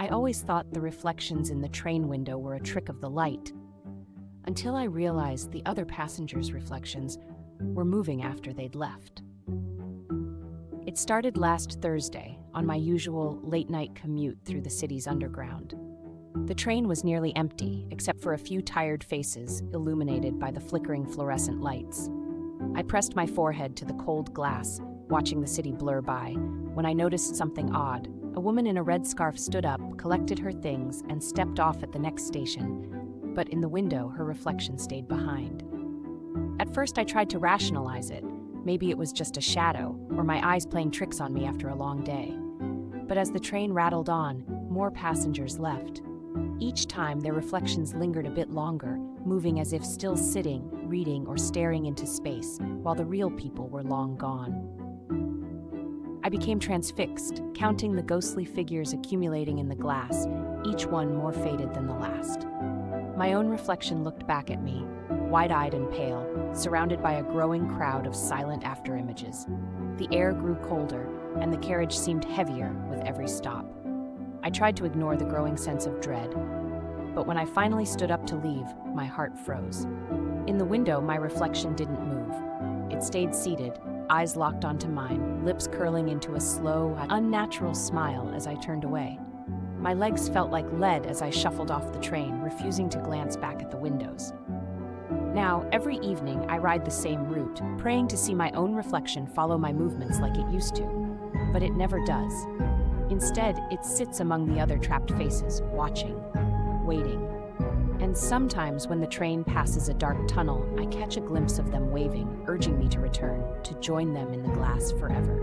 I always thought the reflections in the train window were a trick of the light, until I realized the other passengers' reflections were moving after they'd left. It started last Thursday on my usual late-night commute through the city's underground. The train was nearly empty, except for a few tired faces illuminated by the flickering fluorescent lights. I pressed my forehead to the cold glass, watching the city blur by, when I noticed something odd. A woman in a red scarf stood up, collected her things, and stepped off at the next station, but in the window, her reflection stayed behind. At first, I tried to rationalize it. Maybe it was just a shadow, or my eyes playing tricks on me after a long day. But as the train rattled on, more passengers left. Each time, their reflections lingered a bit longer, moving as if still sitting, reading, or staring into space, while the real people were long gone. I became transfixed, counting the ghostly figures accumulating in the glass, each one more faded than the last. My own reflection looked back at me, wide-eyed and pale, surrounded by a growing crowd of silent afterimages. The air grew colder, and the carriage seemed heavier with every stop. I tried to ignore the growing sense of dread, but when I finally stood up to leave, my heart froze. In the window, my reflection didn't move. It stayed seated, eyes locked onto mine, lips curling into a slow, unnatural smile as I turned away. My legs felt like lead as I shuffled off the train, refusing to glance back at the windows. Now, every evening, I ride the same route, praying to see my own reflection follow my movements like it used to. But it never does. Instead, it sits among the other trapped faces, watching, waiting. And sometimes when the train passes a dark tunnel, I catch a glimpse of them waving, urging me to return, to join them in the glass forever.